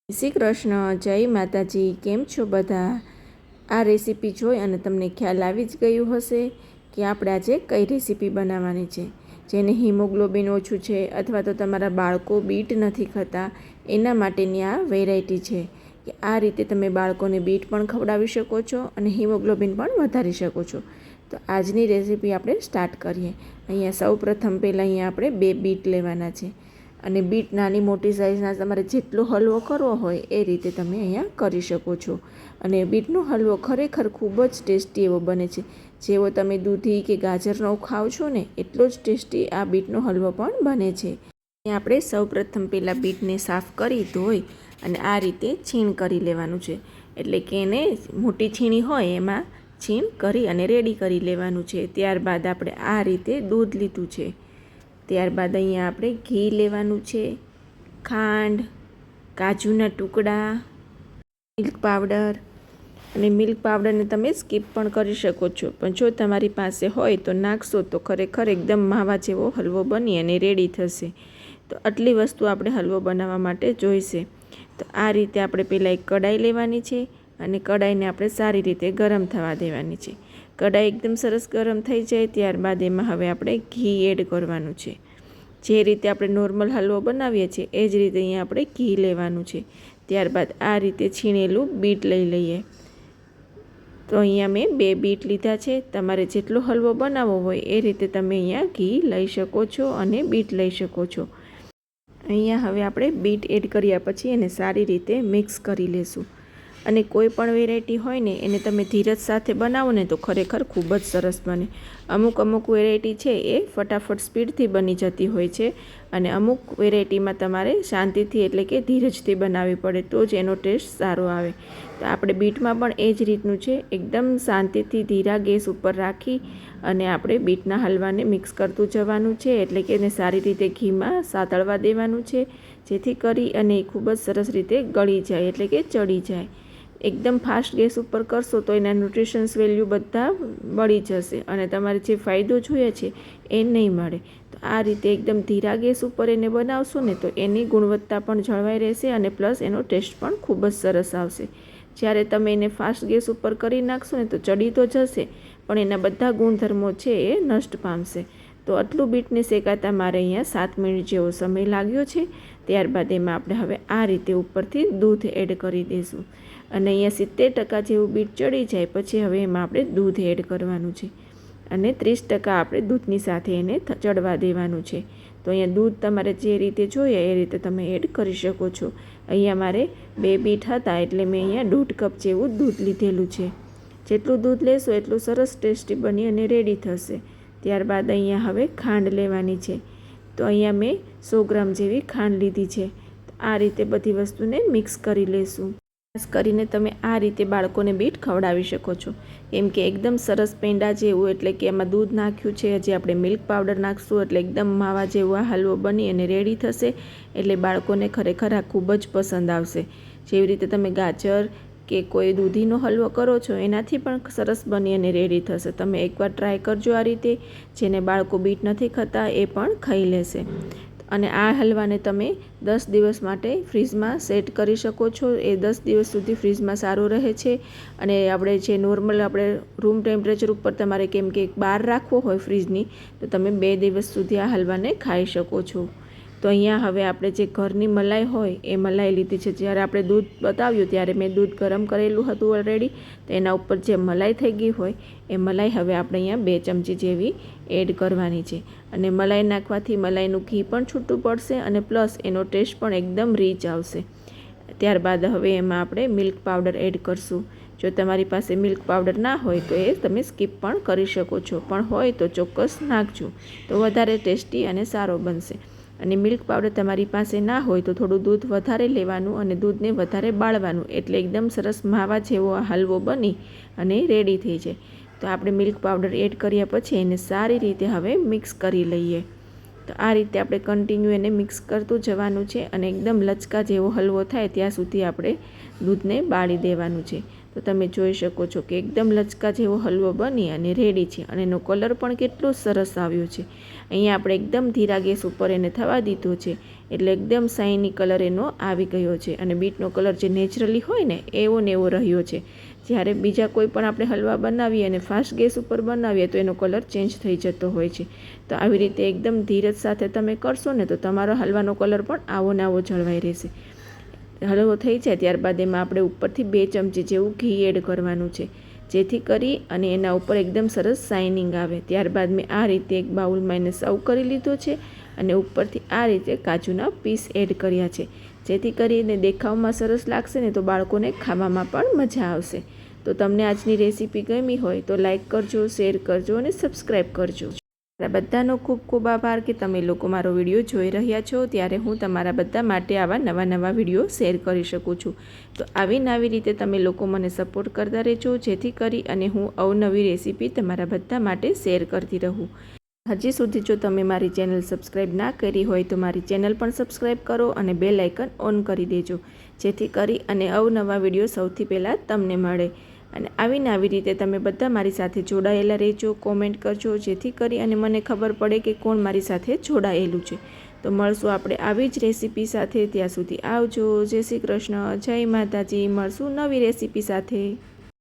શ્રી કૃષ્ણ, જય માતાજી. કેમ છો બધા? આ રેસીપી જોઈ અને તમને ખ્યાલ આવી જ ગયું હશે કે આપણે આજે કઈ રેસીપી બનાવવાની છે. જેને હિમોગ્લોબિન ઓછું છે અથવા તો તમારા બાળકો બીટ નથી ખાતા એના માટેની આ વેરાયટી છે કે આ રીતે તમે બાળકોને બીટ પણ ખવડાવી શકો છો અને હિમોગ્લોબિન પણ વધારી શકો છો. તો આજની રેસીપી આપણે સ્ટાર્ટ કરીએ. અહીંયા સૌ પ્રથમ પહેલાં અહીંયા આપણે 2 બીટ લેવાના છે અને બીટ નાની મોટી સાઇઝના તમારે જેટલો હલવો કરવો હોય એ રીતે તમે અહીંયા કરી શકો છો. અને બીટનો હલવો ખરેખર ખૂબ જ ટેસ્ટી એવો બને છે. જેવો તમે દૂધી કે ગાજરનો ખાઓ છો ને એટલો જ ટેસ્ટી આ બીટનો હલવો પણ બને છે. અહીંયા આપણે સૌપ્રથમ પહેલાં બીટને સાફ કરી ધોઈ અને આ રીતે છીણ કરી લેવાનું છે. એટલે કે એને મોટી છીણી હોય એમાં છીણ કરી અને રેડી કરી લેવાનું છે. ત્યારબાદ આપણે આ રીતે દૂધ લીધું છે. ત્યારબાદ અહીંયા આપણે ઘી લેવાનું છે, ખાંડ, કાજુના ટુકડા, મિલ્ક પાવડર. અને મિલ્ક પાવડરને તમે સ્કીપ પણ કરી શકો છો, પણ જો તમારી પાસે હોય તો નાખશો તો ખરેખર એકદમ માવા જેવો હલવો બની અને રેડી થશે. તો આટલી વસ્તુ આપણે હલવો બનાવવા માટે જોઈશે. તો આ રીતે આપણે પહેલાં એક કઢાઈ લેવાની છે અને કઢાઈને આપણે સારી રીતે ગરમ થવા દેવાની છે. કઢાઈ એકદમ સરસ ગરમ થઈ જાય ત્યારબાદ એમાં હવે આપણે ઘી એડ કરવાનું છે. જે રીતે આપણે નોર્મલ હલવો બનાવીએ છીએ એ જ રીતે અહીંયા આપણે ઘી લેવાનું છે. ત્યારબાદ આ રીતે છીણેલું બીટ લઈ લઈએ. તો અહીંયા મેં 2 બીટ લીધા છે. તમારે જેટલો હલવો બનાવવો હોય એ રીતે તમે અહીંયા ઘી લઈ શકો છો અને બીટ લઈ શકો છો. અહીંયા હવે આપણે બીટ એડ કર્યા પછી એને સારી રીતે મિક્સ કરી લેશું. અને કોઈ પણ વેરાયટી હોય ને એને તમે ધીરજ સાથે બનાવો ને તો ખરેખર ખૂબ જ સરસ બને. અમુક વેરાયટી છે એ ફટાફટ સ્પીડથી બની જતી હોય છે અને અમુક વેરાયટીમાં તમારે શાંતિથી એટલે કે ધીરજથી બનાવવી પડે તો જ એનો ટેસ્ટ સારો આવે. તો આપણે બીટમાં પણ એ જ રીતનું છે. એકદમ શાંતિથી ધીરા ગેસ ઉપર રાખી અને આપણે બીટના હલવાને મિક્સ કરતું જવાનું છે. એટલે કે એને સારી રીતે ઘીમાં સાતળવા દેવાનું છે જેથી કરી અને ખૂબ જ સરસ રીતે ગળી જાય એટલે કે ચડી જાય. એકદમ ફાસ્ટ ગેસ ઉપર કરશો તો એના ન્યુટ્રિશન્સ વેલ્યુ બધા બળી જશે અને તમારે જે ફાયદો જોઈએ છે એ નહીં મળે. તો આ રીતે એકદમ ધીરા ગેસ ઉપર એને બનાવશો ને તો એની ગુણવત્તા પણ જળવાઈ રહેશે અને પ્લસ એનો ટેસ્ટ પણ ખૂબ જ સરસ આવશે. જ્યારે તમે એને ફાસ્ટ ગેસ ઉપર કરી નાખશો ને તો ચડી તો જશે પણ એના બધા ગુણધર્મો છે એ નષ્ટ પામશે. તો આટલું બીટને શેકાતા મારે અહીંયા 7 મિનિટ જેવો સમય લાગ્યો છે. ત્યારબાદ એમાં આપણે હવે આ રીતે ઉપરથી દૂધ એડ કરી દઈશું અને અહીંયા 70% જેવું બીટ ચડી જાય પછી હવે એમાં આપણે દૂધ એડ કરવાનું છે અને 30% આપણે દૂધની સાથે એને ચડવા દેવાનું છે. તો અહીંયા દૂધ તમારે જે રીતે જોઈએ એ રીતે તમે એડ કરી શકો છો. અહીંયા મારે 2 બીટ હતા એટલે મેં અહીંયા 1.5 કપ જેવું દૂધ લીધેલું છે. જેટલું દૂધ લેશો એટલું સરસ ટેસ્ટી બની અને રેડી થશે. ત્યારબાદ અહીંયા હવે ખાંડ લેવાની છે. તો અહીંયા મેં 100 ગ્રામ જેવી ખાંડ લીધી છે. આ રીતે બધી વસ્તુને મિક્સ કરી લેશું. ખાસ કરીને તમે આ રીતે બાળકોને બીટ ખવડાવી શકો છો કેમ કે એકદમ સરસ પેંડા જેવું એટલે કે એમાં દૂધ નાખ્યું છે, હજી આપણે મિલ્ક પાવડર નાખશું એટલે એકદમ માવા જેવો આ હલવો બની અને રેડી થશે. એટલે બાળકોને ખરેખર આ ખૂબ જ પસંદ આવશે. જેવી રીતે તમે ગાજર કે કોઈ દૂધીનો હલવો કરો છો એનાથી પણ સરસ બની અને રેડી થશે. તમે એકવાર ટ્રાય કરજો આ રીતે. જેને બાળકો બીટ નથી ખાતા એ પણ ખાઈ લેશે. અને આ હલવાને તમે 10 દિવસ માટે ફ્રીજમાં સેટ કરી શકો છો. એ 10 દિવસ સુધી ફ્રીજમાં સારું રહે છે. અને આપણે જે નોર્મલ આપણે રૂમ ટેમ્પરેચર ઉપર તમારે કેમ કે બહાર રાખવો હોય ફ્રીજની તો તમે 2 દિવસ સુધી આ હલવાને ખાઈ શકો છો. તો અહીંયા હવે આપણે જે ઘરની મલાઈ હોય એ મલાઈ લીધી છે. જ્યારે આપણે દૂધ બતાવ્યું ત્યારે મેં દૂધ ગરમ કરેલું હતું ઓલરેડી. તો એના ઉપર જે મલાઈ થઈ ગઈ હોય એ મલાઈ હવે આપણે અહીંયા 2 ચમચી જેવી એડ કરવાની છે. અને મલાઈ નાખવાથી મલાઈનું ઘી પણ છૂટું પડશે અને પ્લસ એનો ટેસ્ટ પણ એકદમ રીચ આવશે. ત્યારબાદ હવે એમાં આપણે મિલ્ક પાવડર એડ કરશું. જો તમારી પાસે મિલ્ક પાવડર ના હોય તો એ તમે સ્કીપ પણ કરી શકો છો, પણ હોય તો ચોક્કસ નાખજો તો વધારે ટેસ્ટી અને સારો બનશે. અને મિલ્ક પાવડર તમારી પાસે ના હોય તો થોડું દૂધ વધારે લેવાનું અને દૂધને વધારે બાળવાનું એટલે એકદમ સરસ માવા જેવો આ હલવો બની અને રેડી થઈ જાય. તો આપણે મિલ્ક પાવડર એડ કર્યા પછી એને સારી રીતે હવે મિક્સ કરી લઈએ. તો આ રીતે આપણે કન્ટિન્યુ એને મિક્સ કરતું જવાનું છે અને એકદમ લચકા જેવો હલવો થાય ત્યાં સુધી આપણે દૂધને બાળી દેવાનું છે. તો તો તમે જોઈ શકો છો કે એકદમ લચકા જેવો હલવો બની અને રેડી છે અને એનો કલર પણ કેટલો સરસ આવ્યો છે। અહીંયા આપણે એકદમ ધીરા ગેસ ઉપર એને થવા દીધો છે એટલે એકદમ શાઇની કલર એનો આવી ગયો છે અને બીટનો કલર જે નેચરલી હોય ને એવો રહ્યો છે। જ્યારે બીજા કોઈ પણ આપણે હલવા બનાવીએ અને ફાસ્ટ ગેસ ઉપર બનાવીએ તો એનો કલર ચેન્જ થઈ જતો હોય છે। તો આવી રીતે એકદમ ધીરજ સાથે તમે કરશો ને તો તમારો હલવાનો કલર પણ આવો ને આવો જળવાઈ રહેશે। હલવો થઈ જાય ત્યારબાદ એમાં આપણે ઉપરથી 2 ચમચી જેવું ઘી એડ કરવાનું છે જેથી કરી અને એના ઉપર એકદમ સરસ શાઇનિંગ આવે। ત્યારબાદ મેં આ રીતે એક બાઉલમાં એને સર્વ કરી લીધો છે અને ઉપરથી આ રીતે કાજુના પીસ એડ કર્યા છે જેથી કરીને દેખાવમાં સરસ લાગશે ને તો બાળકોને ખાવામાં પણ મજા આવશે। તો તમને આજની રેસીપી ગમી હોય તો લાઈક કરજો, શેર કરજો અને સબસ્ક્રાઈબ કરજો। તમારા બધાનો ખૂબ ખૂબ આભાર કે તમે લોકો મારો વિડીયો જોઈ રહ્યા છો। ત્યારે હું તમારા બધા માટે આવા નવા વિડીયો શેર કરી શકું છું। તો આવી નવી રીતે તમે લોકો મને સપોર્ટ કરતા રહેજો જેથી કરી અને હું અવનવી રેસીપી તમારા બધા માટે શેર કરતી રહું। હજી સુધી જો તમે મારી ચેનલ સબસ્ક્રાઈબ ના કરી હોય તો મારી ચેનલ પણ સબસ્ક્રાઈબ કરો અને બેલ આઇકન ઓન કરી દેજો જેથી કરી અને અવનવા વિડીયો સૌથી પહેલાં તમને મળે। અને આવી નવી રીતે તમે બધા મારી સાથે જોડાયેલા રહેજો, કોમેન્ટ કરજો જેથી કરી અને મને ખબર પડે કે કોણ મારી સાથે જોડાયેલું છે। તો મળશું આપણે આવી જ રેસીપી સાથે। ત્યાં સુધી આવજો। જય શ્રી કૃષ્ણ, જય માતાજી। મળશું નવી રેસીપી સાથે।